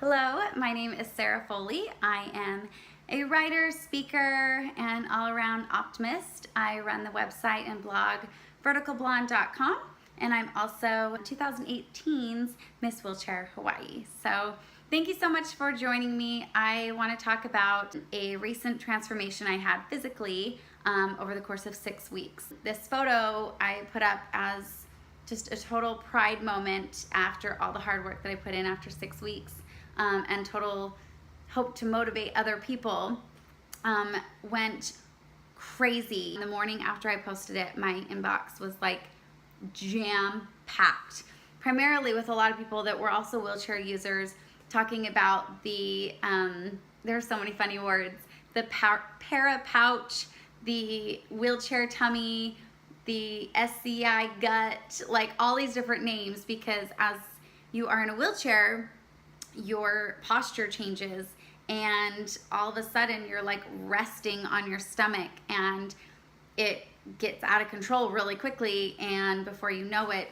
Hello, my name is Sarah Foley. I am a writer, speaker, and all-around optimist. I run the website and blog verticalblonde.com, and I'm also 2018's Miss Wheelchair Hawaii. So thank you so much for joining me. I want to talk about a recent transformation I had physically over the course of 6 weeks. This photo I put up as just a total pride moment after all the hard work that I put in after 6 weeks. And total hope to motivate other people. Went crazy. In the morning after I posted it, my inbox was like jam-packed, primarily with a lot of people that were also wheelchair users, talking about the, there are so many funny words, the para pouch, the wheelchair tummy, the SCI gut, like all these different names, because as you are in a wheelchair, your posture changes and all of a sudden you're like resting on your stomach and it gets out of control really quickly, and before you know it,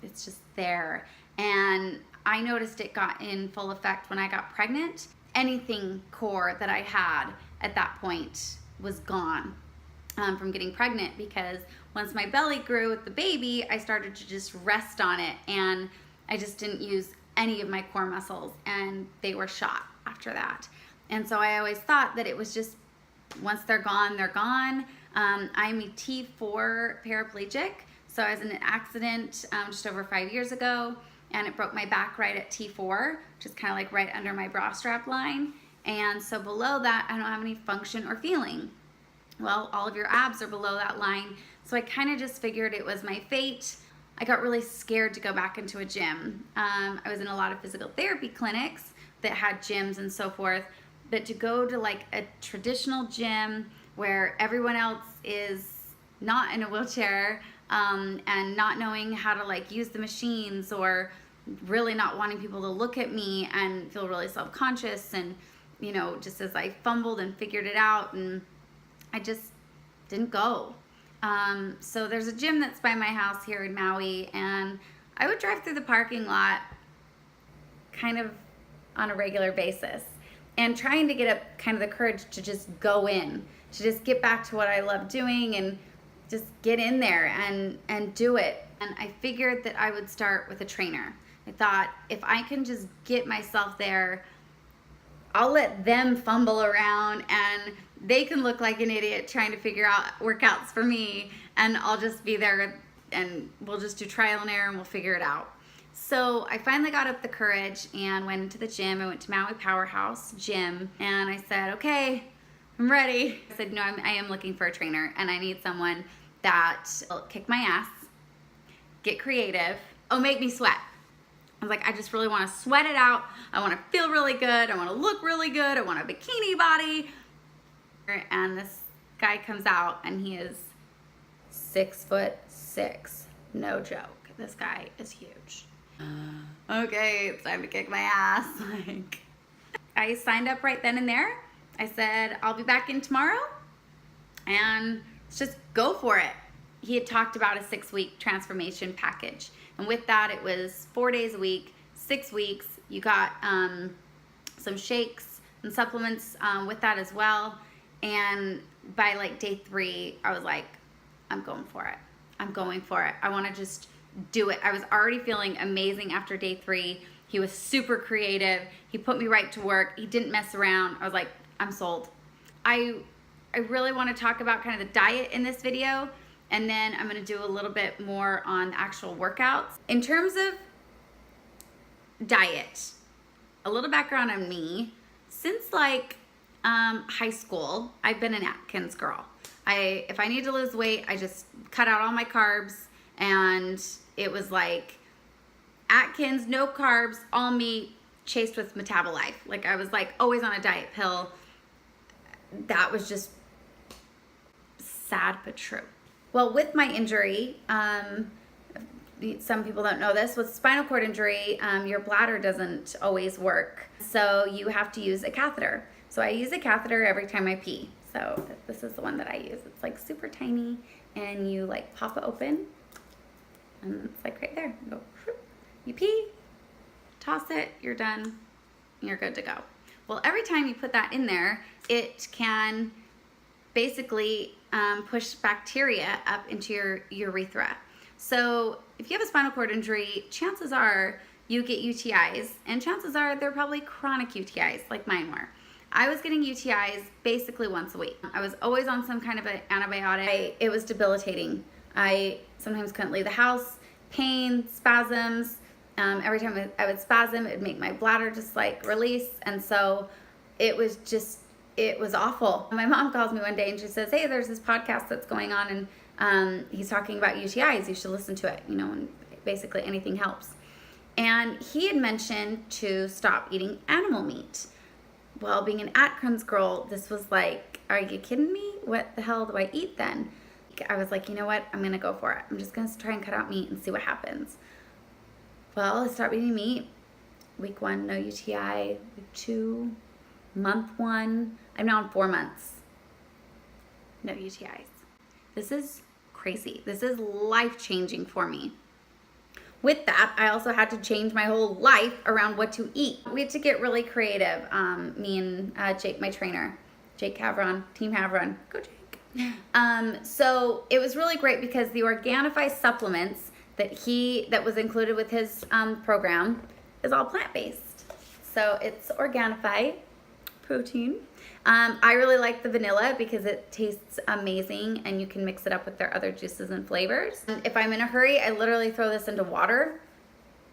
it's just there. And I noticed it got in full effect when I got pregnant. Anything core that I had at that point was gone from getting pregnant, because once my belly grew with the baby, I started to just rest on it, and I just didn't use any of my core muscles, and they were shot after that. And so I always thought that it was just, once they're gone, they're gone. I'm a T4 paraplegic, so I was in an accident just over 5 years ago, and it broke my back right at T4, which is kind of like right under my bra strap line. And so below that, I don't have any function or feeling. Well, all of your abs are below that line, so I kind of just figured it was my fate. I got really scared to go back into a gym. I was in a lot of physical therapy clinics that had gyms and so forth, but to go to like a traditional gym where everyone else is not in a wheelchair and not knowing how to like use the machines, or really not wanting people to look at me and feel really self-conscious, and you know, just as I fumbled and figured it out, and I just didn't go. So there's a gym that's by my house here in Maui, and I would drive through the parking lot kind of on a regular basis, and trying to get up kind of the courage to just go in, to just get back to what I love doing and just get in there and do it. And I figured that I would start with a trainer. I thought, if I can just get myself there, I'll let them fumble around and they can look like an idiot trying to figure out workouts for me, and I'll just be there and we'll just do trial and error and we'll figure it out. So I finally got up the courage and went into the gym. I went to Maui Powerhouse Gym, and I said, okay, I'm ready. I said, no, I am looking for a trainer, and I need someone that will kick my ass, get creative, make me sweat. I was like, I just really want to sweat it out. I want to feel really good. I want to look really good. I want a bikini body. And this guy comes out, and he is 6'6". No joke. This guy is huge. Okay, it's time to kick my ass. Like, I signed up right then and there. I said, I'll be back in tomorrow, and let's just go for it. He had talked about a 6-week transformation package. And with that, it was 4 days a week, 6 weeks. You got some shakes and supplements with that as well. And by like day 3, I was like, I'm going for it. I'm going for it. I want to just do it. I was already feeling amazing after day 3. He was super creative. He put me right to work. He didn't mess around. I was like, I'm sold. I really want to talk about kind of the diet in this video, and then I'm going to do a little bit more on the actual workouts. In terms of diet, a little background on me. Since like high school, I've been an Atkins girl. If I need to lose weight, I just cut out all my carbs, and it was like Atkins, no carbs, all meat, chased with Metabolife. Like, I was like always on a diet pill. That was just sad but true. Well, with my injury, some people don't know this, with spinal cord injury, your bladder doesn't always work. So you have to use a catheter. So I use a catheter every time I pee. So this is the one that I use. It's like super tiny, and you like pop it open, and it's like right there. You go, you pee, toss it, you're done. and you're good to go. Well, every time you put that in there, it can basically push bacteria up into your urethra. So if you have a spinal cord injury, chances are you get UTIs, and chances are they're probably chronic UTIs like mine were. I was getting UTIs basically once a week. I was always on some kind of an antibiotic. It was debilitating. I sometimes couldn't leave the house. Pain, spasms. Every time I would spasm, it would make my bladder just like release. And so it was awful. My mom calls me one day and she says, hey, there's this podcast that's going on and he's talking about UTIs. You should listen to it, and basically anything helps. And he had mentioned to stop eating animal meat. Well, being an Atkins girl, this was like, are you kidding me? What the hell do I eat then? I was like, you know what? I'm going to go for it. I'm just going to try and cut out meat and see what happens. Well, I started eating meat. Week 1, no UTI. Week 2, month 1. I'm now on 4 months. No UTIs. This is crazy. This is life-changing for me. With that, I also had to change my whole life around what to eat. We had to get really creative. Me and Jake, my trainer, Jake Havron, Team Havron. Go Jake. So it was really great because the Organifi supplements that was included with his program is all plant-based. So it's Organifi protein. I really like the vanilla because it tastes amazing and you can mix it up with their other juices and flavors. If I'm in a hurry, I literally throw this into water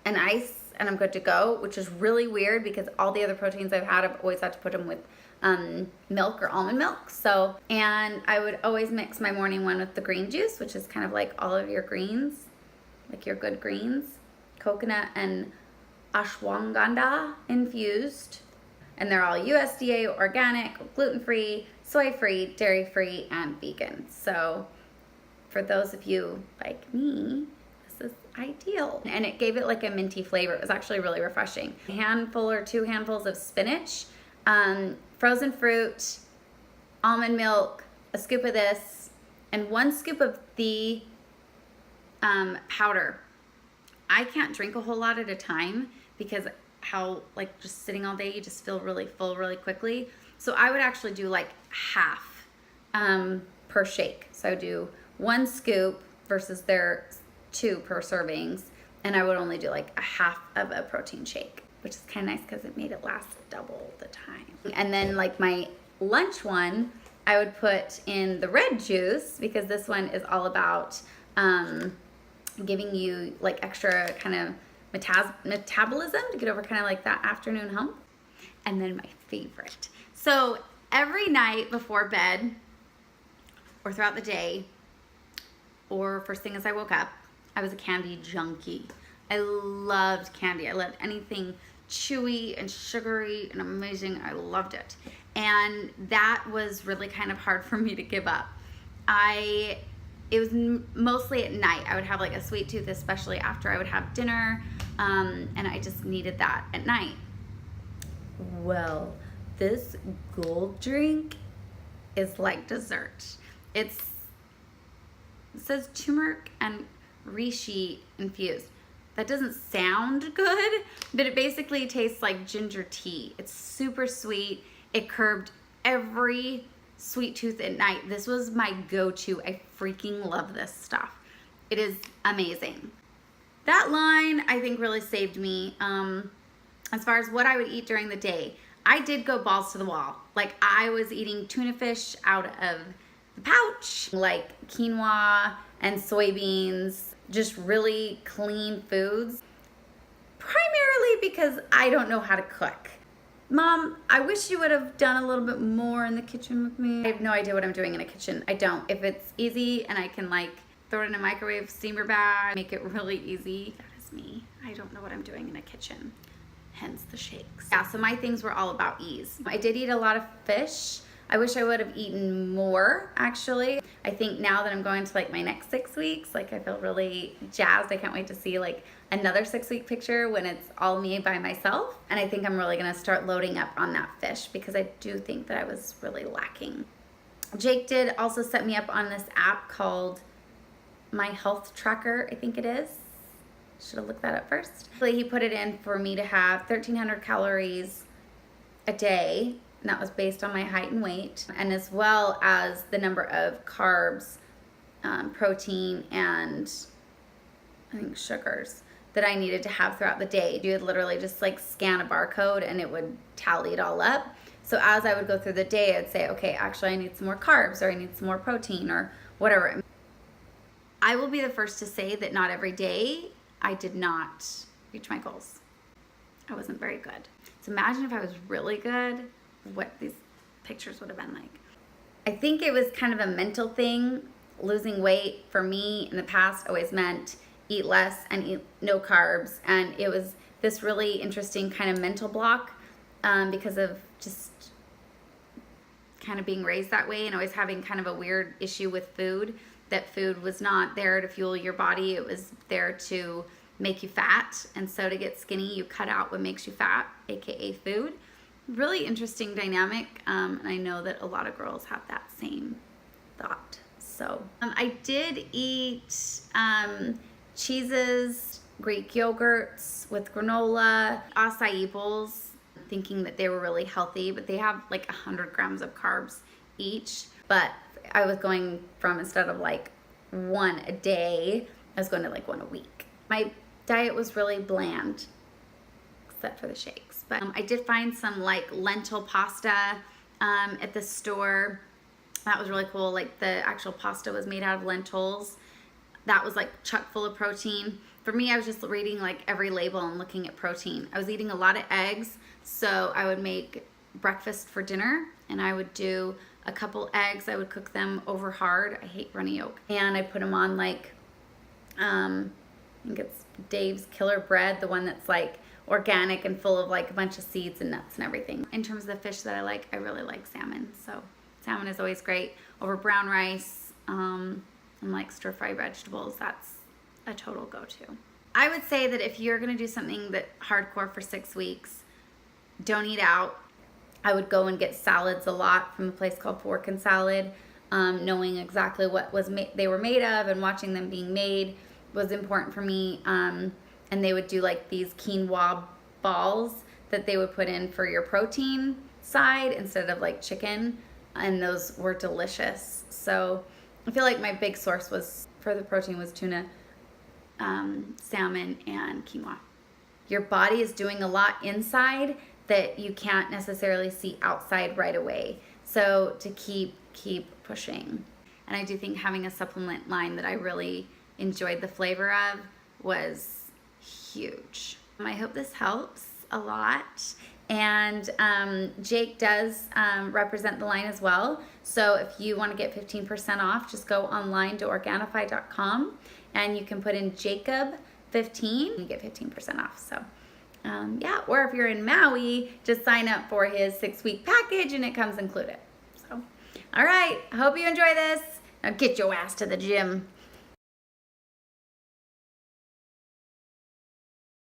and ice and I'm good to go, which is really weird because all the other proteins I've had, I've always had to put them with milk or almond milk. And I would always mix my morning one with the green juice, which is kind of like all of your greens, like your good greens, coconut and ashwagandha infused. And they're all USDA, organic, gluten-free, soy-free, dairy-free, and vegan. So for those of you like me, this is ideal. And it gave it like a minty flavor. It was actually really refreshing. A handful or 2 handfuls of spinach, frozen fruit, almond milk, a scoop of this, and 1 scoop of the powder. I can't drink a whole lot at a time because how like just sitting all day you just feel really full really quickly. So I would actually do like half per shake. So I would do 1 scoop versus their 2 per servings, and I would only do like a half of a protein shake, which is kind of nice because it made it last double the time. And then like my lunch one, I would put in the red juice because this one is all about giving you like extra kind of metabolism to get over kind of like that afternoon hump. And then my favorite. So every night before bed or throughout the day or first thing as I woke up, I was a candy junkie. I loved candy. I loved anything chewy and sugary and amazing. I loved it. And that was really kind of hard for me to give up. It was mostly at night. I would have like a sweet tooth, especially after I would have dinner, and I just needed that at night. Well, this gold drink is like dessert. It says turmeric and reishi infused. That doesn't sound good, but it basically tastes like ginger tea. It's super sweet. It curbed every sweet tooth at night. This was my go-to. I freaking love this stuff. It is amazing. That line I think really saved me as far as what I would eat during the day. I did go balls to the wall. Like I was eating tuna fish out of the pouch, like quinoa and soybeans, just really clean foods, primarily because I don't know how to cook. Mom, I wish you would have done a little bit more in the kitchen with me. I have no idea what I'm doing in a kitchen. I don't. If it's easy and I can like throw it in a microwave steamer bag, make it really easy, that is me. I don't know what I'm doing in a kitchen. Hence the shakes. Yeah, so my things were all about ease. I did eat a lot of fish. I wish I would have eaten more, actually. I think now that I'm going to like my next 6 weeks, like I feel really jazzed. I can't wait to see like another 6-week picture when it's all me by myself. And I think I'm really gonna start loading up on that fish because I do think that I was really lacking. Jake did also set me up on this app called My Health Tracker, I think it is. Should have looked that up first. He put it in for me to have 1,300 calories a day, and that was based on my height and weight, and as well as the number of carbs, protein, and I think sugars that I needed to have throughout the day. You would literally just like scan a barcode and it would tally it all up. So as I would go through the day, I'd say, okay, actually I need some more carbs, or I need some more protein, or whatever. I will be the first to say that not every day I did not reach my goals. I wasn't very good. So imagine if I was really good, what these pictures would have been like. I think it was kind of a mental thing. Losing weight for me in the past always meant eat less and eat no carbs. And it was this really interesting kind of mental block because of just kind of being raised that way and always having kind of a weird issue with food, that food was not there to fuel your body. It was there to make you fat. And so to get skinny, you cut out what makes you fat, AKA food. Really interesting dynamic. And I know that a lot of girls have that same thought. So I did eat cheeses, Greek yogurts with granola, acai bowls, thinking that they were really healthy, but they have like 100 grams of carbs each. But I was going from, instead of like one a day, I was going to like one a week. My diet was really bland, except for the shakes. But I did find some like lentil pasta at the store. That was really cool. Like the actual pasta was made out of lentils. That was like chock full of protein. For me, I was just reading like every label and looking at protein. I was eating a lot of eggs, so I would make breakfast for dinner and I would do a couple eggs. I would cook them over hard. I hate runny yolk. And I put them on like, I think it's Dave's Killer Bread, the one that's like organic and full of like a bunch of seeds and nuts and everything. In terms of the fish that I really like salmon. So salmon is always great over brown rice and like stir fry vegetables. That's a total go-to. I would say that if you're gonna do something that hardcore for 6 weeks, don't eat out. I would go and get salads a lot from a place called Pork and Salad. Knowing exactly what they were made of and watching them being made was important for me. And they would do like these quinoa balls that they would put in for your protein side instead of like chicken. And those were delicious. So I feel like my big source for the protein was tuna, salmon, and quinoa. Your body is doing a lot inside that you can't necessarily see outside right away. So to keep pushing. And I do think having a supplement line that I really enjoyed the flavor of was huge. I hope this helps a lot. And Jake does represent the line as well. So if you want to get 15% off, just go online to Organifi.com and you can put in Jacob15 and you get 15% off. So yeah, or if you're in Maui, just sign up for his 6-week package and it comes included. So, all right, I hope you enjoy this. Now get your ass to the gym.